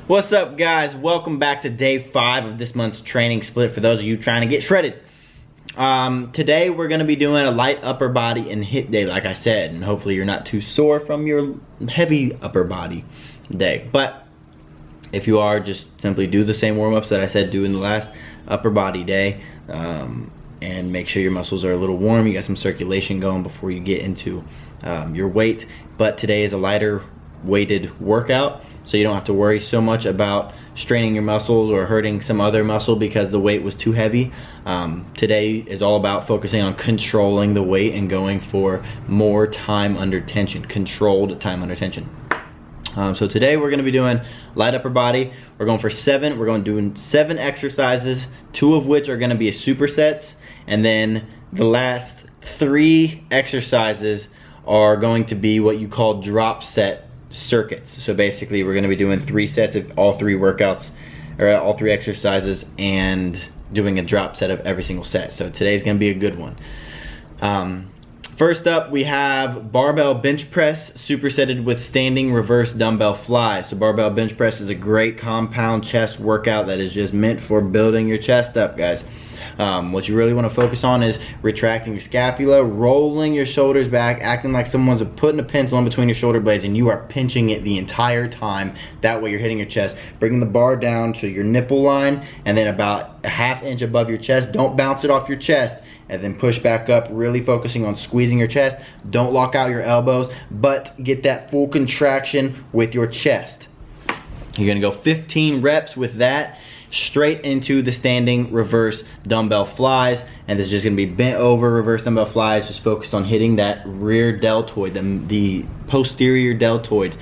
What's up, guys? Welcome back to day 5 of this month's training split for those of you trying to get shredded. Today we're going to be doing a light upper body and hit day, like I said, and hopefully you're not too sore from your heavy upper body day. But if you are, just simply do the same warm-ups that I said do in the last upper body day, and make sure your muscles are a little warm. You got some circulation going before you get into your weight. But today is a lighter weighted workout, so you don't have to worry so much about straining your muscles or hurting some other muscle because the weight was too heavy. Today is all about focusing on controlling the weight and going for more time under tension, controlled time under tension. So today we're going to be doing light upper body. We're going for 7. We're going to do 7 exercises, 2 of which are going to be supersets, and then the last 3 exercises are going to be what you call drop set circuits. So basically we're going to be doing 3 sets of all 3 workouts, or all 3 exercises, and doing a drop set of every single set. So today's going to be a good one. First up, we have barbell bench press supersetted with standing reverse dumbbell flies. So barbell bench press is a great compound chest workout that is just meant for building your chest up, guys. What you really want to focus on is retracting your scapula, rolling your shoulders back, acting like someone's putting a pencil in between your shoulder blades and you are pinching it the entire time. That way you're hitting your chest. Bringing the bar down to your nipple line and then about a ½ inch above your chest. Don't bounce it off your chest. And then push back up, really focusing on squeezing your chest. Don't lock out your elbows, but get that full contraction with your chest. You're gonna go 15 reps with that, straight into the standing reverse dumbbell flies. And this is just gonna be bent over reverse dumbbell flies, just focused on hitting that rear deltoid, the posterior deltoid.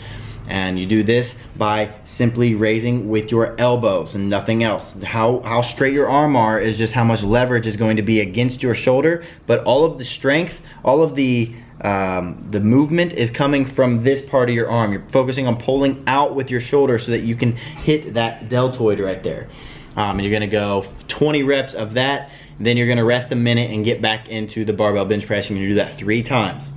And you do this by simply raising with your elbows and nothing else. How straight your arm are is just how much leverage is going to be against your shoulder, but all of the strength, all of the movement is coming from this part of your arm. You're focusing on pulling out with your shoulder so that you can hit that deltoid right there. And you're gonna go 20 reps of that, then you're gonna rest a minute and get back into the barbell bench press. You're gonna do that 3 times.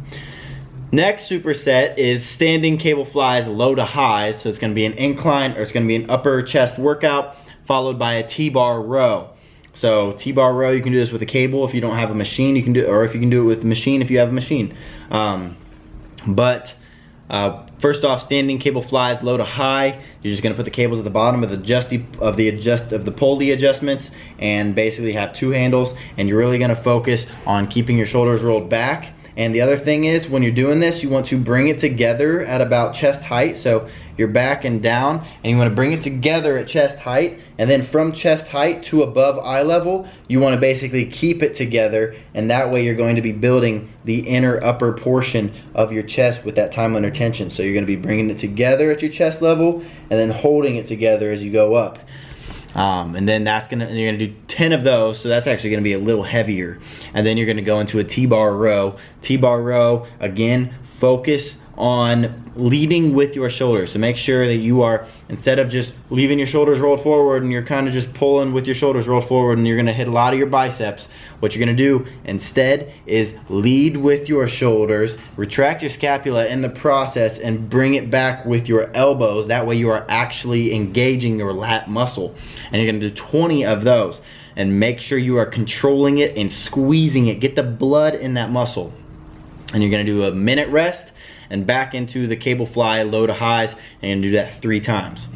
Next superset is standing cable flies low to highs. So it's going to be an incline, or it's going to be an upper chest workout followed by a T-bar row. So T-bar row, you can do this with a cable if you don't have a machine. You can do, or if you can do it with a machine if you have a machine. First off, standing cable flies low to high. You're just going to put the cables at the bottom of the pulley adjustments, and basically have 2 handles. And you're really going to focus on keeping your shoulders rolled back. And the other thing is, when you're doing this, you want to bring it together at about chest height. So you're back and down, and you want to bring it together at chest height. And then from chest height to above eye level, you want to basically keep it together. And that way you're going to be building the inner upper portion of your chest with that time under tension. So you're going to be bringing it together at your chest level and then holding it together as you go up. And then you're gonna do 10 of those, so that's actually gonna be a little heavier. And then you're gonna go into a T-bar row. T-bar row, again, focus on leading with your shoulders. So make sure that you are, instead of just leaving your shoulders rolled forward and you're kind of just pulling with your shoulders rolled forward and you're gonna hit a lot of your biceps, what you're gonna do instead is lead with your shoulders, retract your scapula in the process, and bring it back with your elbows. That way you are actually engaging your lat muscle. And you're gonna do 20 of those. And make sure you are controlling it and squeezing it. Get the blood in that muscle. And you're gonna do a minute rest and back into the cable fly low to highs, and do that 3 times.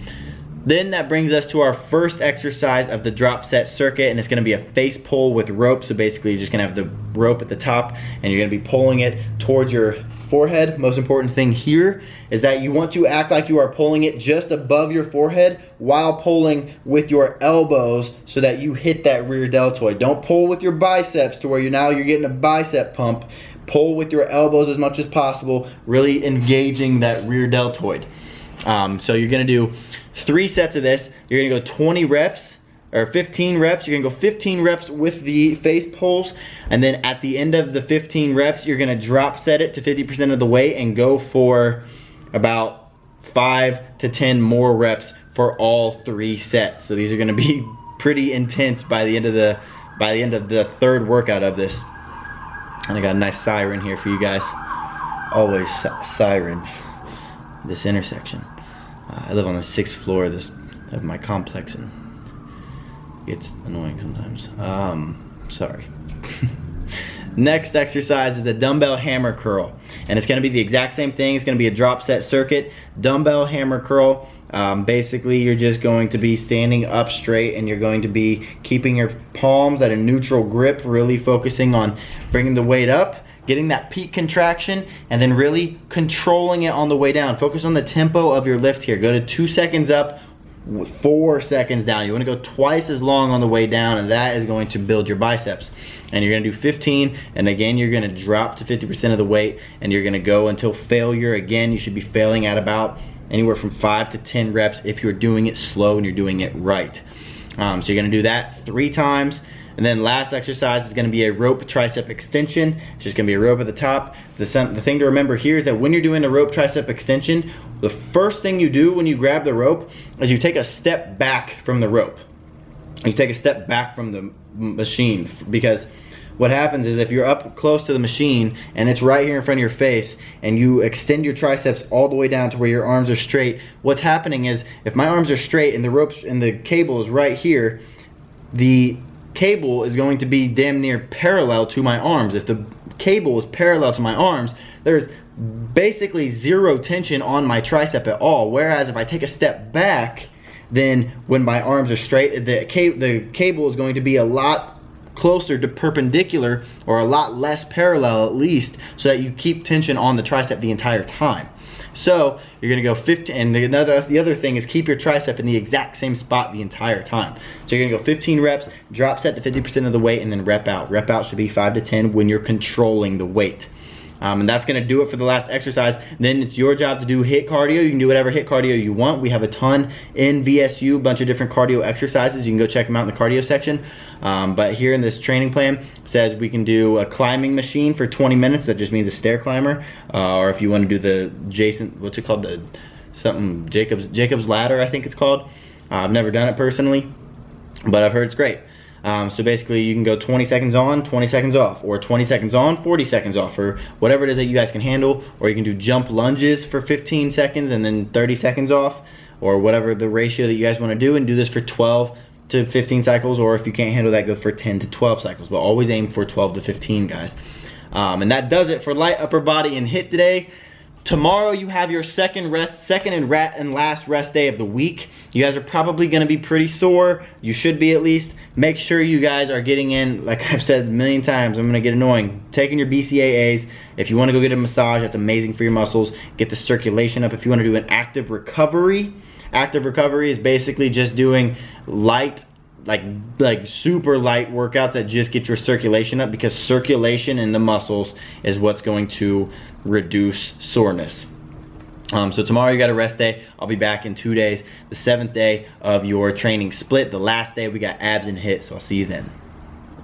Then that brings us to our first exercise of the drop set circuit, and it's gonna be a face pull with rope. So basically you're just gonna have the rope at the top and you're gonna be pulling it towards your forehead. Most important thing here is that you want to act like you are pulling it just above your forehead while pulling with your elbows so that you hit that rear deltoid. Don't pull with your biceps to where you're getting a bicep pump. Pull with your elbows as much as possible, really engaging that rear deltoid. So you're gonna do 3 sets of this. You're gonna go 20 reps, or 15 reps. You're gonna go 15 reps with the face pulls, and then at the end of the 15 reps, you're gonna drop set it to 50% of the weight and go for about 5 to 10 more reps for all 3 sets. So these are gonna be pretty intense by the end of the 3rd workout of this. And I got a nice siren here for you guys. Always sirens. This intersection. I live on the 6th floor of this have my complex and it's annoying sometimes. Sorry. Next exercise is the dumbbell hammer curl, and it's going to be the exact same thing. It's going to be a drop set circuit, dumbbell hammer curl. Basically, you're just going to be standing up straight, and you're going to be keeping your palms at a neutral grip, really focusing on bringing the weight up, getting that peak contraction, and then really controlling it on the way down. Focus on the tempo of your lift here. Go to 2 seconds up, 4 seconds down. You want to go twice as long on the way down, and that is going to build your biceps. And you're going to do 15, and again you're going to drop to 50% of the weight, and you're going to go until failure. Again, you should be failing at about anywhere from 5 to 10 reps if you're doing it slow and you're doing it right. So you're going to do that 3 times. And then last exercise is going to be a rope tricep extension. It's just going to be a rope at the top. The thing to remember here is that when you're doing a rope tricep extension, the first thing you do when you grab the rope is you take a step back from the rope. You take a step back from the machine, because what happens is if you're up close to the machine and it's right here in front of your face and you extend your triceps all the way down to where your arms are straight, what's happening is if my arms are straight and the ropes and the cable is right here, the cable is going to be damn near parallel to my arms. If the cable is parallel to my arms, there's basically zero tension on my tricep at all. Whereas if I take a step back, then when my arms are straight, the cable is going to be a lot closer to perpendicular, or a lot less parallel at least, so that you keep tension on the tricep the entire time. So you're gonna go 15, and the other thing is keep your tricep in the exact same spot the entire time. So you're gonna go 15 reps, drop set to 50% of the weight, and then rep out. Rep out should be 5 to 10 when you're controlling the weight. And that's gonna do it for the last exercise. Then it's your job to do HIIT cardio. You can do whatever HIIT cardio you want. We have a ton in VSU, a bunch of different cardio exercises. You can go check them out in the cardio section. But here in this training plan, it says we can do a climbing machine for 20 minutes. That just means a stair climber. Or if you want to do the what's it called? Jacob's ladder, I think it's called. I've never done it personally, but I've heard it's great. So basically you can go 20 seconds on, 20 seconds off, or 20 seconds on, 40 seconds off, or whatever it is that you guys can handle. Or you can do jump lunges for 15 seconds and then 30 seconds off, or whatever the ratio that you guys want to do, and do this for 12 to 15 cycles. Or if you can't handle that, go for 10 to 12 cycles, but always aim for 12 to 15, guys. And that does it for light upper body and HIIT today. Tomorrow you have your second and last rest day of the week. You guys are probably gonna be pretty sore. You should be at least. Make sure you guys are getting in, like I've said a million times, I'm gonna get annoying, taking your BCAAs. If you wanna go get a massage, that's amazing for your muscles. Get the circulation up. If you wanna do an active recovery is basically just doing light, like super light workouts that just get your circulation up, because circulation in the muscles is what's going to reduce soreness. So tomorrow you got a rest day. I'll be back in 2 days, the 7th day of your training split. The last day we got abs and HIIT, so I'll see you then.